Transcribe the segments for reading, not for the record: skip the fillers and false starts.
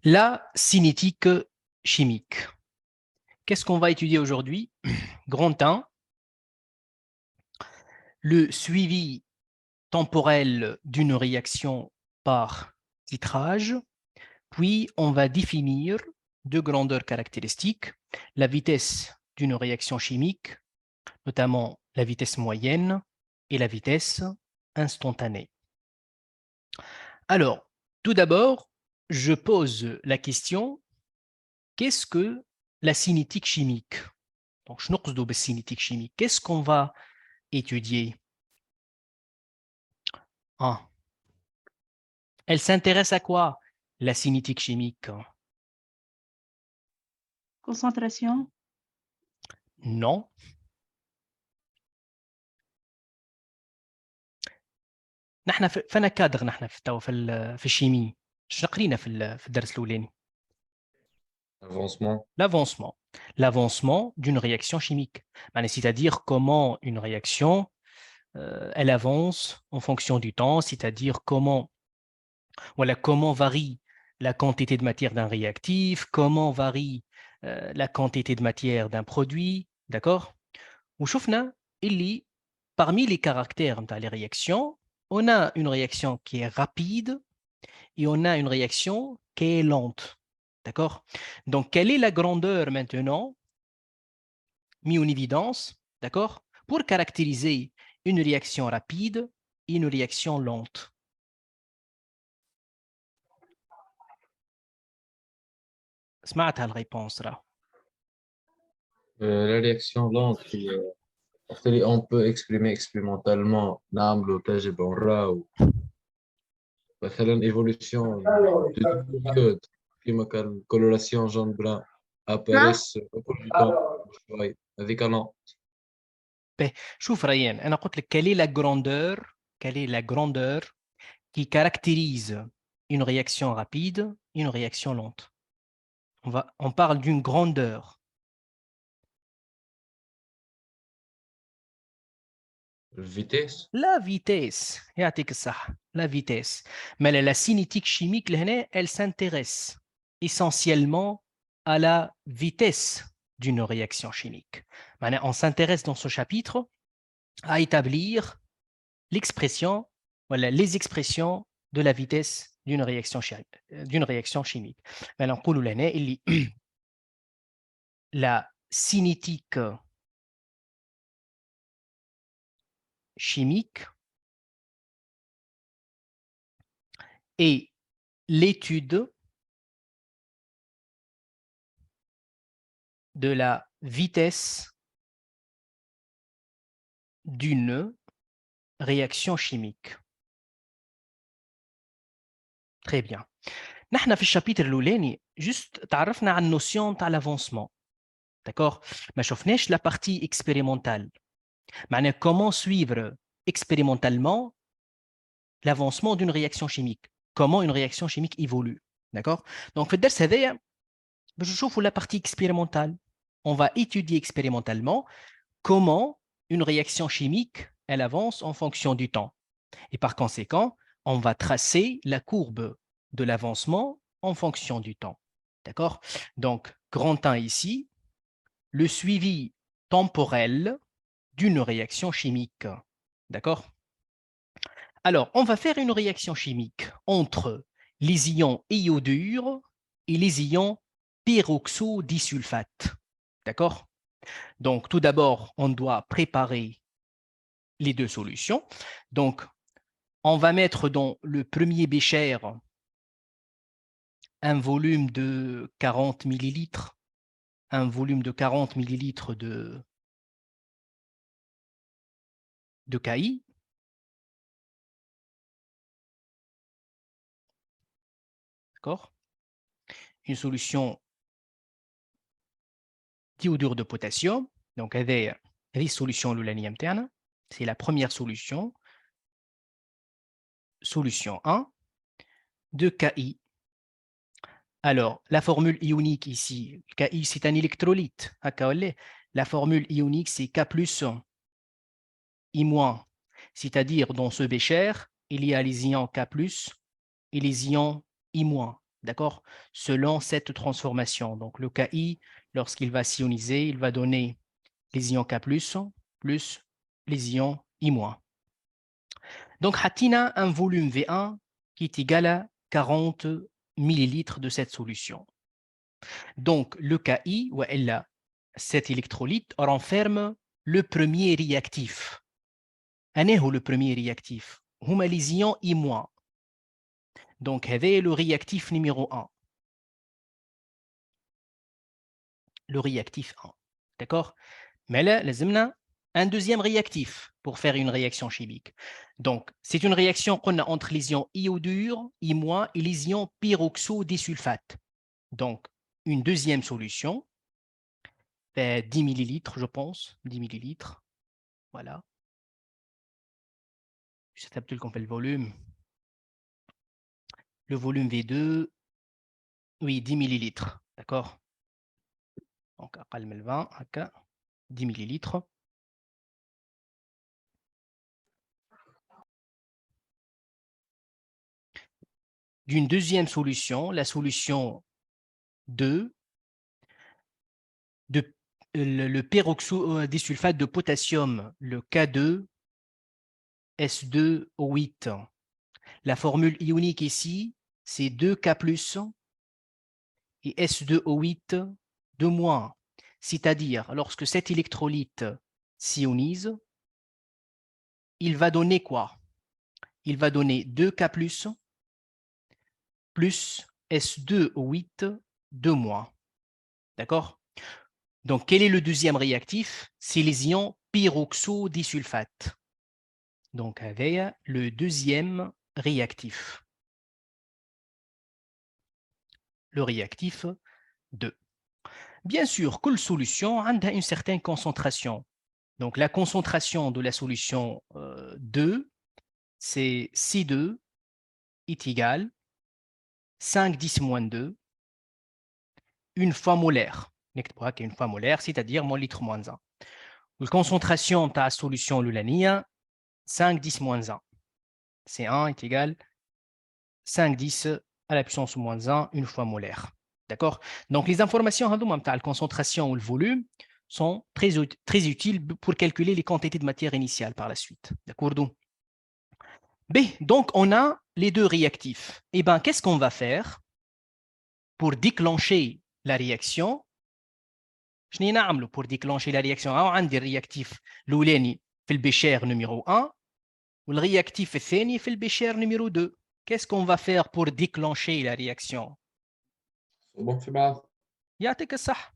La cinétique chimique. Qu'est-ce qu'on va étudier aujourd'hui? Grand 1, le suivi temporel d'une réaction par titrage. Puis, on va définir deux grandeurs caractéristiques, la vitesse d'une réaction chimique, notamment la vitesse moyenne et la vitesse instantanée. Alors, tout d'abord, je pose la question, qu'est-ce que la cinétique chimique? Donc, je نقصد بالcinétique chimique. Qu'est-ce qu'on va étudier? Ah, elle s'intéresse à quoi, la cinétique chimique? Concentration, Non. نحن فانا كادر نحن في الشيمي. شنو قرينا في الدرس الاولاني؟ Avancement. L'avancement. L'avancement d'une réaction chimique. C'est-à-dire comment une réaction elle avance en fonction du temps, c'est-à-dire comment varie la quantité de matière d'un réactif, comment varie la quantité de matière d'un produit, d'accord? وشفنا اللي parmi les caractères dans les réactions, on a une réaction qui est rapide et on a une réaction qui est lente, d'accord? Donc, quelle est la grandeur maintenant mis en évidence, d'accord, pour caractériser une réaction rapide et une réaction lente? سمعتها الريبونس راه. La réaction lente, on peut exprimer expérimentalement نعمل تجربة ونراو مثلا évolution de deux périodes كيما كان coloration jaune brun apparaissent au cours du temps شوي هذيك lente. شوف ريان، انا قلت لك quelle est la grandeur qui caractérise une réaction rapide et une réaction lente. On parle d'une grandeur. Vitesse. La vitesse, يعطيك الصحة, la vitesse. Mais la cinétique chimique, elle s'intéresse essentiellement à la vitesse d'une réaction chimique. On s'intéresse dans ce chapitre à établir l'expression, voilà, les expressions de la vitesse d'une réaction chimique. Alors, la cinétique chimique est l'étude de la vitesse d'une réaction chimique. Très bien. نحن في الشابيتر الاولاني juste تعرفنا على النوسيون تاع l'avancement. D'accord? ما شفناش la partie expérimentale. معناها comment suivre expérimentalement l'avancement d'une réaction chimique. Comment une réaction chimique évolue. D'accord? Donc في الدرس هذايا باش نشوفوا la partie expérimentale. On va étudier expérimentalement comment une réaction chimique elle avance en fonction du temps. Et par conséquent, on va tracer la courbe de l'avancement en fonction du temps. D'accord? Donc, grand 1 ici, le suivi temporel d'une réaction chimique. D'accord? Alors, on va faire une réaction chimique entre les ions iodure et les ions peroxodisulfate. D'accord? Donc, tout d'abord, on doit préparer les deux solutions. Donc, on va mettre dans le premier bécher un volume de 40 millilitres, un volume de 40 millilitres de KI. D'accord? Une solution d'iodure de potassium. Donc, هذه solution الأولانية متاعنا. C'est la première solution. Solution 1 de KI. Alors, la formule ionique ici, KI c'est un électrolyte. La formule ionique c'est K plus I-. C'est-à-dire dans ce bécher, il y a les ions K+, et les ions I-. d'accord, selon cette transformation. Donc, le KI, lorsqu'il va s'ioniser, il va donner les ions K+, plus les ions I-. Donc, Hatina un volume V1 qui est égal à 40 millilitres de cette solution. Donc, le KI, ou elle, cet électrolyte, renferme le premier réactif. Où le premier réactif? Huma les ions I-. Donc, c'est le réactif numéro 1. Le réactif 1. D'accord? Mais là, لازمنا un deuxième réactif pour faire une réaction chimique. Donc, c'est une réaction qu'on a entre les ions iodure, I- et les ions pyroxodisulfate. Donc, une deuxième solution, 10 millilitres, je pense, 10 millilitres. Voilà. Je sais plus qu'on fait le volume. Le volume V2, oui, 10 millilitres. D'accord? Donc, أقل من 20, 10 millilitres. D'une deuxième solution, la solution 2, le peroxodisulfate de potassium, le K2, S2O8. La formule ionique ici, c'est 2K+, et S2O8, 2-. C'est-à-dire, lorsque cet électrolyte s'ionise, il va donner quoi? Il va donner 2K+, plus S2O8, 2-. D'accord? Donc, quel est le deuxième réactif? C'est les ions pyroxodisulfate. Donc, avec le deuxième réactif. Le réactif 2. Bien sûr, quelle solution a une certaine concentration. Donc, la concentration de la solution 2, c'est C2 est égal 5-10-2, une fois molaire. Une fois molaire, c'est-à-dire mon litre moins 1. La concentration de la solution l'ulania, 5-10-1. C1 est égal 5-10 à la puissance moins 1, une fois molaire. D'accord? Donc, les informations de la concentration ou le volume sont très utiles pour calculer les quantités de matière initiale par la suite. D'accord? B, donc on a les deux réactifs. Eh bien, qu'est-ce qu'on va faire pour déclencher la réaction? Pour déclencher la réaction, on a des réactifs l'ouleni في البشير numéro 1 ou le réactif الثاني في البشير numéro 2. Qu'est-ce qu'on va faire pour déclencher la réaction? صبهم في بعض. يعطيك الصح.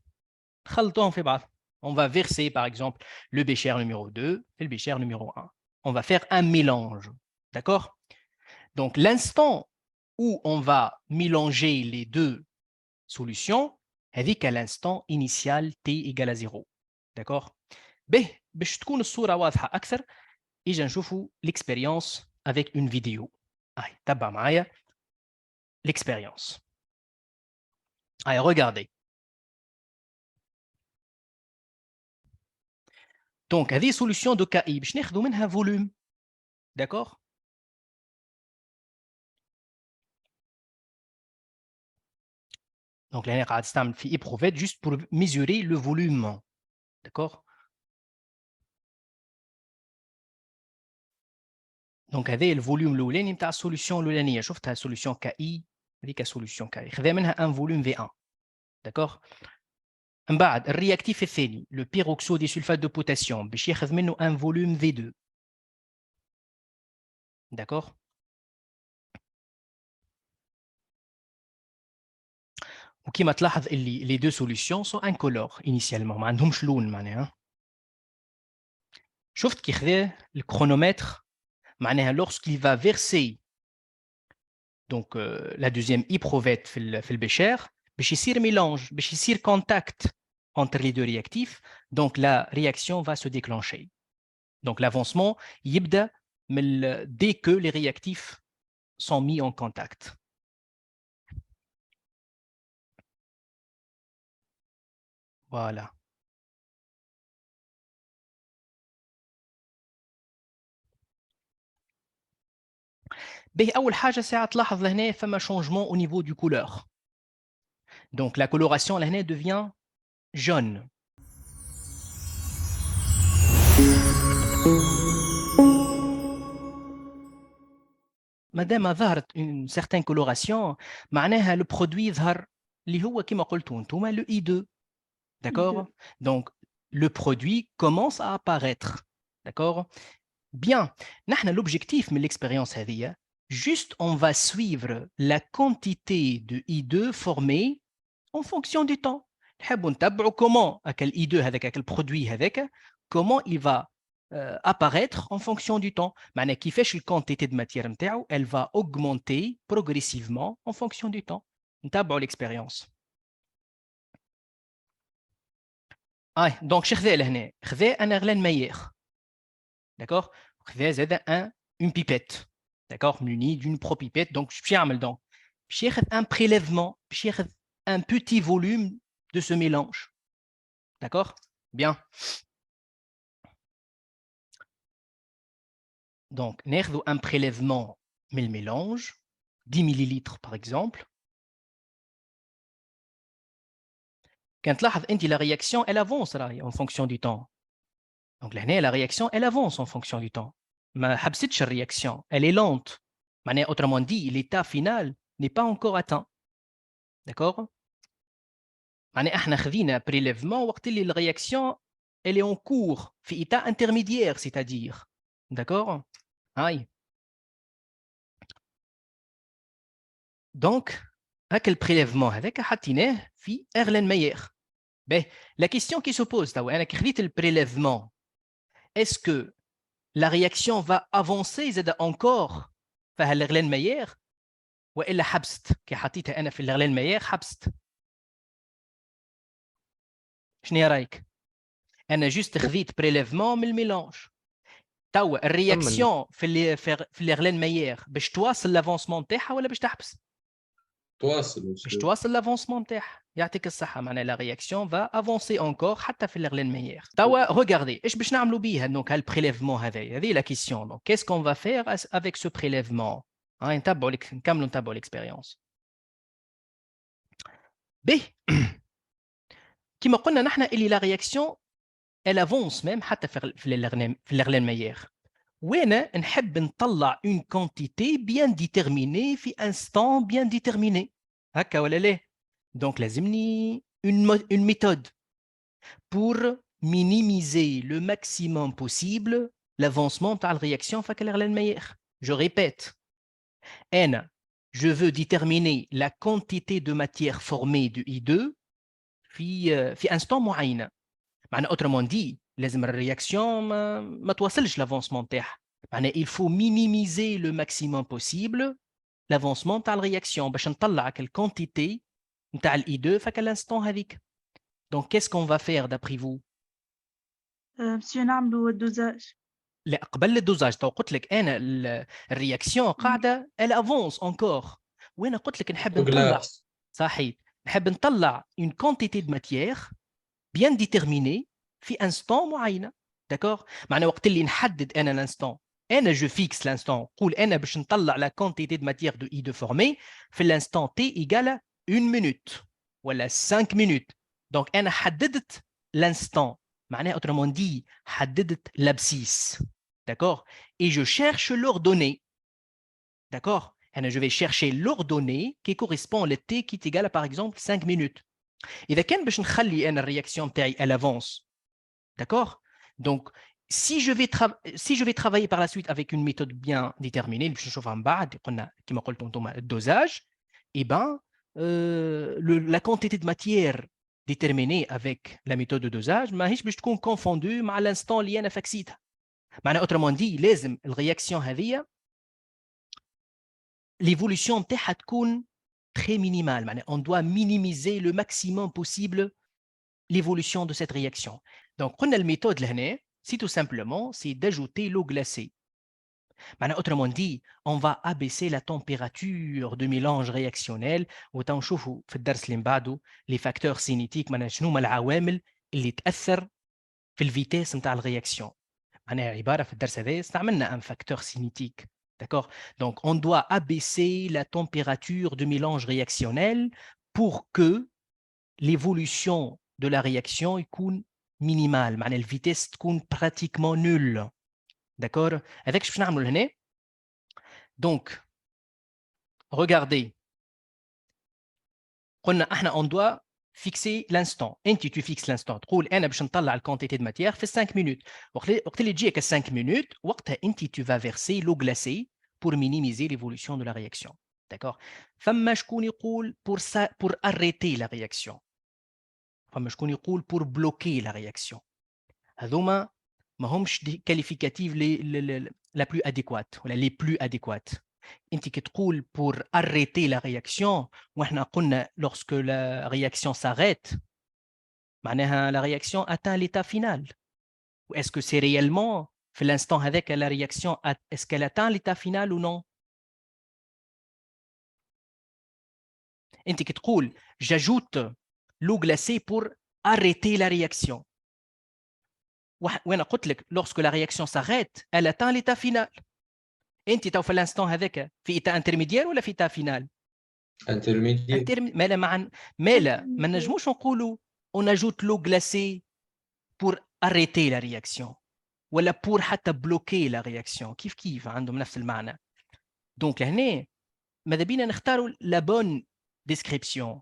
خلطوهم في بعض. On va verser par exemple le bécher numéro 2 et le bécher numéro 1. On va faire un mélange. D'accord? Donc l'instant où on va mélanger les deux solutions, هذيك à l'instant initial t égale à 0. D'accord? به باش تكون الصورة واضحة أكثر إجا نشوفوا l'expérience avec une vidéo. هاي تبع معايا l'expérience. Allez, regardez. Donc, هذه solution de KI باش ناخذوا منها volume. D'accord? Donc, là, on va faire éprouvette juste pour mesurer le volume. D'accord? Donc, هذا le volume الأولاني نتاع السوليوشن الأولانية. شفتها solution KI هذيك solution KI. خذا منها un volume V1. D'accord? من بعد الرياكتيف الثاني le peroxyde sulfate de potassium باش ياخذ منه un volume V2. D'accord? وكما تلاحظ اللي les deux solutions sont incolores initialement ما عندهمش لون معناها. شفت كي خذا الكرونومتر معناها lorsqu'il va verser donc la deuxième éprouvette في البشير باش يصير mélange باش يصير contact entre les deux réactifs, donc la réaction va se déclencher. Donc l'avancement يبدا dès que les réactifs sont mis en contact. Voilà. به أول حاجة ساعة تلاحظ لهنا فما changement au niveau du couleur. Donc la coloration لهنا devient jaune. مادام ظهرت une certaine coloration معناها le produit يظهر اللي هو كما قلتوا انتم le I2. D'accord? Donc le produit commence à apparaître. D'accord? Bien. نحن l'objectif من l'expérience هذه juste on va suivre la quantité de I2 formée en fonction du temps. نحبوا نتبعوا comment aquel I2 هذاك aquel produit هذاك comment il va apparaître en fonction du temps. معناها كيفاش الكونتيتي de matière نتاعو elle va augmenter progressivement en fonction du temps. نتبعوا l'expérience. Donc خذا لهنا خذا un Erlen Meyer. D'accord? خذا زاد une pipette. D'accord? Muni d'une propipette. Donc باش يعمل donc باش ياخذ un prélèvement باش ياخذ un petit volume de ce mélange. D'accord? Bien. Donc, ناخذ un prélèvement من الميلانج 10 millilitres par exemple. كان تلاحظ انت la réaction elle avance راهي en fonction du temps. Donc لهنا la réaction elle avance en fonction du temps. ما حبستش الرياكسيون elle est lente. معناها autrement dit l'état final n'est pas encore atteint. D'accord? معناها احنا خذينا prélèvement وقت اللي la réaction elle est en cours في état intermédiaire c'est-à-dire. D'accord? Aïe. Donc, quel prélèvement avec حطيناه في Erlenmeyer. Ben, la question qui se pose, أنا خذيت le prélèvement. Est-ce que la réaction va avancer زاد encore في Erlenmeyer وإلا حبست كي حطيتها أنا في Erlenmeyer حبست؟ شنو رايك؟ أنا جوست خذيت prélèvement من الميلانج. توا الرياكسيون في Erlenmeyer باش تواصل l'avancement نتاعها ولا باش تحبس؟ باش تواصل l'avancement نتاعها. يعطيك الصحة معناها la réaction va avancer encore حتى في l'Erlenmeyer. توا regardez ايش باش نعملوا بيها دونك هالبريليفمون هذه la question. Donc qu'est-ce qu'on va faire avec ce prélèvement؟ نتبعوا نكملوا نتبعوا l'expérience. به كما قلنا نحن اللي la réaction elle avance même حتى في l'Erlenmeyer. وانا نحب نطلع une quantité bien déterminée في instant bien déterminé. هكا ولا لا؟ Donc لازمني une méthode pour minimiser le maximum possible l'avancement de la réaction avec l'Erlenmeyer. Je répète, je veux déterminer la quantité de matière formée de I2 في instant معين. معناها autrement dit لازم الرياكسيون ما توصلش l'avancement نتاعها. معناها il faut minimiser le maximum possible l'avancement تاع الرياكسيون باش نطلع quantité نتاع I2 فك l'instant هذيك. Donc qu'est-ce qu'on va faire d'après vous؟ باش نعملوا الدوزاج. لا قبل الدوزاج تو قلت لك انا الرياكسيون قاعده elle avance encore. وانا قلت لك نحب نطلع صحيح نحب نطلع une quantité de matière bien déterminée في instant معينه. داكور؟ معناها وقت اللي نحدد انا الانستون انا جو فيكس الانستون قول انا باش نطلع لا كونتيتي دو ماتيير دو اي دو فورمي في الانستون تي ايغال 1 minute ولا 5 minutes. دونك انا حددت الانستون معناها autrement dit حددت l'abscisse. D'accord? Et je cherche l'ordonnée. D'accord? Et je vais chercher l'ordonnée qui correspond au t qui est égal à par exemple 5 minutes. إذا كان باش نخلي أنا الرياكسيون تاعي elle avance. D'accord? Donc si je vais travailler par la suite avec une méthode bien déterminée, باش نشوفها من بعد قلنا كما قلتوا انتم الدوزاج, et ben la quantité de matière déterminée avec la méthode de dosage ماهيش باش تكون confondue مع l'instant اللي أنا فكسيتها. معناها autrement dit لازم الرياكسيون هذه l'évolution نتاعها تكون très minimale. معناها on doit minimiser le maximum possible l'évolution de cette réaction. Donc قلنا الميثود لهنا c'est tout simplement c'est d'ajouter l'eau glacée. معناها autrement dit on va abaisser la température de mélange réactionnel وتنشوفوا في الدرس اللي بعده les facteurs cinétiques. معناها شنو هما العوامل اللي تأثر في الفيتاس نتاع الرياكسيون. معناها عباره في الدرس هذا استعملنا ان فاكتور سينيتيك D'accord? Donc, on doit abaisser la température de mélange réactionnel pour que l'évolution de la réaction est minimale. La vitesse est pratiquement nulle. D'accord? Avec ce que je vais faire, donc, regardez. On doit fixer l'instant. Tu fixes l'instant. تقول أنا باش نطلع la quantité de matière fait 5 minutes. وقت اللي تجيك 5 minutes, وقتها tu vas verser l'eau glacée pour minimiser l'évolution de la réaction. D'accord? فما شكون يقول pour arrêter la réaction. فما شكون يقول pour bloquer la réaction. هذوما ما همش qualificatifs la plus adéquate ولا les plus adéquates. انت كي تقول pour arrêter la réaction وإحنا قلنا lorsque la réaction s'arrête معناها la réaction atteint l'état final. Ou est-ce que c'est réellement في l'instant avec la réaction est-ce qu'elle atteint l'état final ou non? انت كي تقول j'ajoute l'eau glacée pour arrêter la réaction. وانا قلت لك lorsque la réaction s'arrête elle atteint l'état final. انت تو في l'instant هذاك في état intermédiaire ولا في état final؟ intermédiaire. ما نجموش نقولوا on ajoute l'eau glacée pour arrêter la réaction ولا pour حتى bloquer la réaction. كيف عندهم نفس المعنى. donc لهنا ماذا بينا نختاروا la bonne description.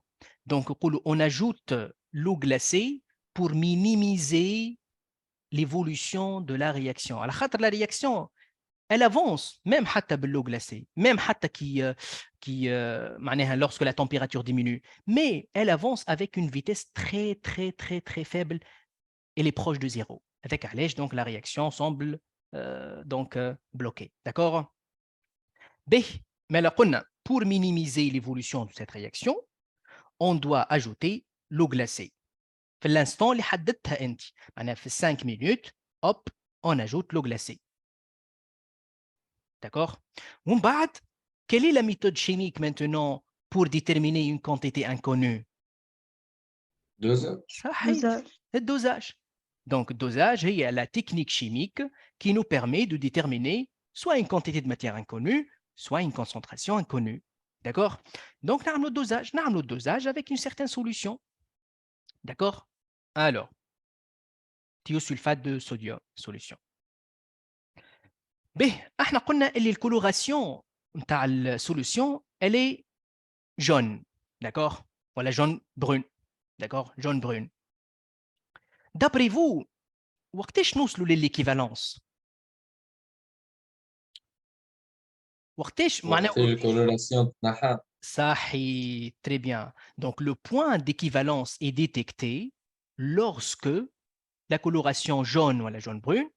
donc نقولوا on ajoute l'eau glacée pour minimiser l'évolution de la réaction. على خاطر la réaction elle avance même حتى بالeau glacée, même حتى معناها lorsque la température diminue, mais elle avance avec une vitesse très très très très faible. Elle est proche de zéro. Avec علاش donc la réaction semble bloquée. D'accord? Mais là قلنا pour minimiser l'évolution de cette réaction, on doit ajouter l'eau glacée. في l'instant اللي حددتها انت معناها في 5 minutes hop on ajoute l'eau glacée. D'accord? ومن بعد quelle est la méthode chimique maintenant pour déterminer une quantité inconnue? Dosage. Le dosage. Donc, dosage est la technique chimique qui nous permet de déterminer soit une quantité de matière inconnue, soit une concentration inconnue. D'accord? Donc, nous avons le dosage avec une certaine solution. D'accord? Alors, thiosulfate de sodium, solution. احنا قلنا اللي الكولوراسيون نتاع السوليوشن elle est jaune, d'accord? Voilà, jaune brune. D'accord? Jaune brune. D'après vous, وقتاش نوصلوا للإيكيفالونس؟ وقتاش معناها الكولوراسيون تنحى. صحيح, très bien. Donc le point d'équivalence est détecté lorsque la coloration jaune ou la jaune brune,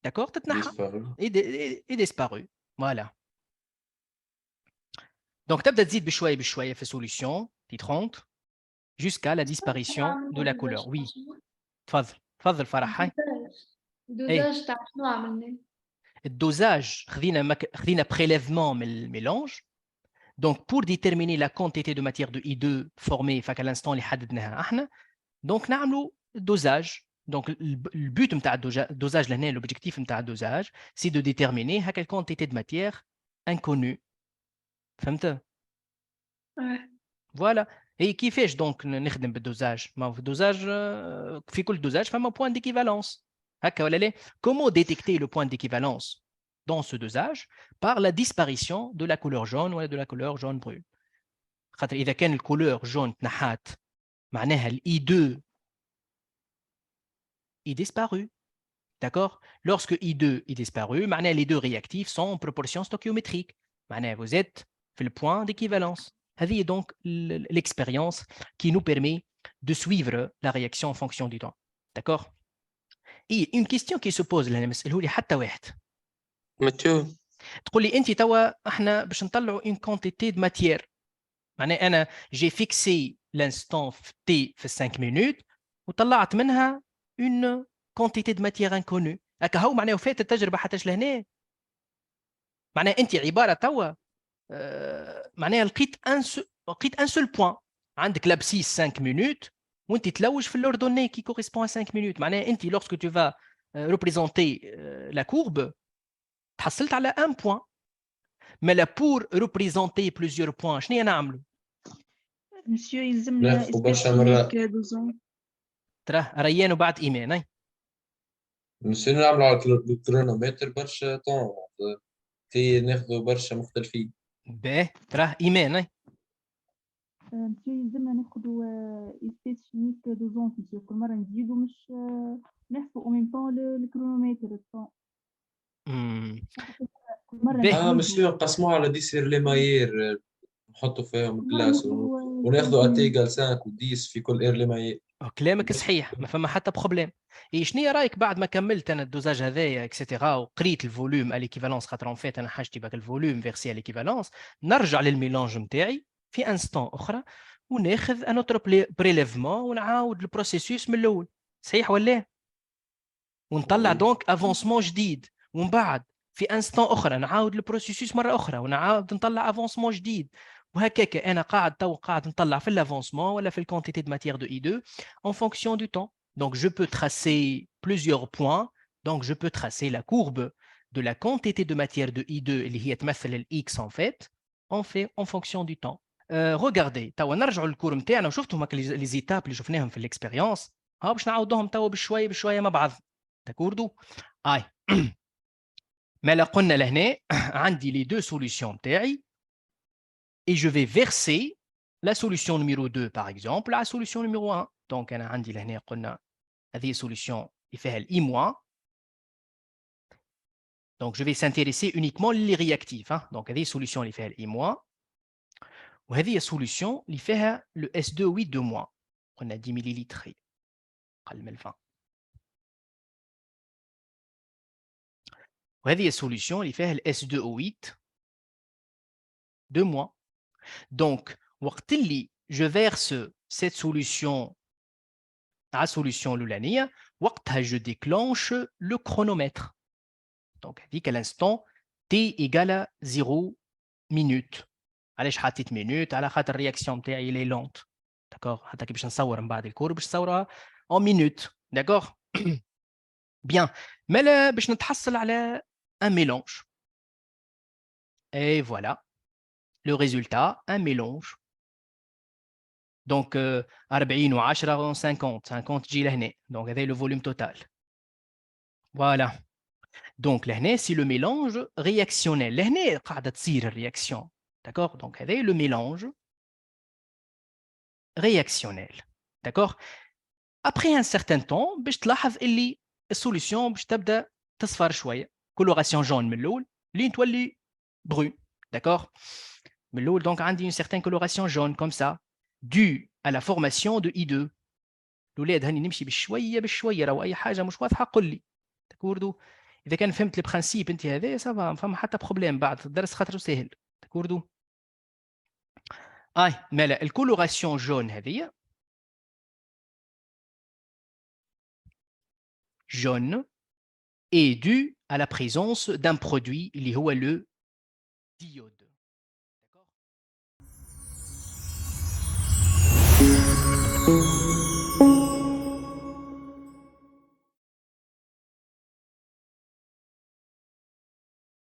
d'accord, est disparu. Voilà. Donc تبدا تزيد بشويه بشويه في solution تيترونت jusqu'à la disparition de la couleur. Oui. تفضل فرح. هاي. الدوزاج تاع شنو عملنا؟ الدوزاج خذينا prélèvement من الميلانج. Donc pour déterminer la quantité de matière de I2 formée à l'instant اللي حددناها احنا, donc نعملوا dosage. Donc le but نتاع الدوزاج لهنا, l'objectif نتاع الدوزاج c'est de déterminer quelle quantité de matière inconnue. فهمت؟ Voilà. Et كيفاش donc نخدم بالدوزاج؟ ما في الدوزاج في كل دوزاج فما point d'équivalence. هكا ولا لا؟ Comment détecter le point d'équivalence dans ce dosage? Par la disparition de la couleur jaune ou de la couleur jaune brune. خاطر إذا كان الكولور جون تنحات معناها ال I2 est disparu. D'accord? Lorsque I2 est disparu, معناها les deux réactifs sont en proportion stoichiométrique. معناها vous êtes في le point d'équivalence. هذه donc l'expérience qui nous permet de suivre la réaction en fonction du temps. D'accord? Et une question qui se pose لنا مسأله لي حتى واحد. ماتيو تقول لي انت توا احنا باش نطلعوا une quantité de matière. معناها انا j'ai fixé l'instant t في 5 minutes وطلعت منها une quantité de matière inconnue. هكا هو معناها وفات التجربه حتى لهنا. معناها انت عباره توا معناها لقيت un seul point. عندك l'abscisse 5 minutes وانت تلوج في l'ordonnée qui correspond à 5 minutes. معناها انت lorsque tu vas représenter la courbe تحصلت على un point. Mais là, pour représenter plusieurs points, شنو هي نعملوا؟ مسيو يلزمنا ناخذ برشا إثبات مرات. شيميك دوزون. ترى ريان وبعد إيمان أي نصير نعملوا على الكرونومتر برشا طون في ناخذوا برشا مختلفين. باهي ترى إيمان أي مسيو يلزمنا ناخدوا إثبات شيميك دوزون مسيو كل مرة نزيدوا مش نحسبوا أو ميم طون الكرونومتر الطون. كل مرة باهي مسيو نقسموها على 10 لي مايير نحطوا فيهم الكلاس وناخذوا اتيغال 5 و10 في كل اير لي مايير. كلامك صحيح ما فما حتى بروبليم. اي شنو رايك بعد ما كملت انا الدوزاج هذايا اكسيتيرا وقريت الفوليوم اليكيفالونس خاطر اون فيت انا حاجتي باك الفوليوم فيرسي اليكيفالونس نرجع للميلانج نتاعي في انستون اخرى وناخذ ان اوتر بريليفمون ونعاود البروسيسوس من الاول صحيح ولا ونطلع دونك افونسمون جديد ومن بعد في انستون اخرى نعاود البروسيسوس مره اخرى ونعاود نطلع افونسمون جديد وهكاك انا قاعد نطلع في l'avancement ولا في الquantité de matière de I2 en fonction du temps. Donc je peux tracer plusieurs points. Donc je peux tracer la courbe de la quantité de matière de I2 اللي هي تمثل ال X en fait en fonction du temps. Regardez توا نرجعوا للكور نتاعنا وشفتوا هما لي زيتاب اللي شفناهم في الاكسبيريونس ها باش نعاودوهم توا بشويه مع بعض داكوردو اي ما قلنا لهنا عندي لي دو سوليوشن تاعي et je vais verser la solution numéro 2 par exemple à la solution numéro 1. Donc أنا عندي لهنا قلنا هذه solution اللي فيها ال I-. Donc je vais s'intéresser uniquement les réactifs. Donc هذه solution اللي فيها ال I-. وهذه solution اللي فيها le S2O8 2-. قلنا 10 مليلتر أقل من 20. وهذه solution اللي فيها ال S2O8 2-. Donc, وقت اللي je verse cette solution à solution l'ulania, وقتها je déclenche le chronomètre. Donc, dit qu'à l'instant t égale à 0 minutes. علاش حطيت minutes على خاطر الرياكسيون نتاعي اللي لونت. D'accord? حتى كي باش نصور من بعد الكور باش نصورها en minutes. D'accord? Bien. مالا باش نتحصل على un mélange. Et voilà. Le résultat, un mélange. Donc, 40 و 10 50 تجي لهنا. Donc, هذا le volume total. Voilà. Donc, لهنا c'est le mélange réactionnel. لهنا قاعدة تصير الرياكسيون. D'accord? Donc, هذا le mélange réactionnel. D'accord? Après un certain temps, باش تلاحظ اللي السوليسيون باش تبدا تصفر شوية. coloration jaune من الأول لين تولي brune. D'accord? من الأول donc عندي une certaine coloration jaune comme ça. dû à la formation de I2. الأولاد هاني نمشي بشوية راهو أي حاجة مش واضحة قل لي. تكوردو إذا كان فهمت البرانسيب أنت هذا سافا فما حتى بروبليم بعد الدرس خاطر سهل. تكوردو مالا الكولوراسيون جون هذه jaune est due à la présence d'un produit اللي هو le diode.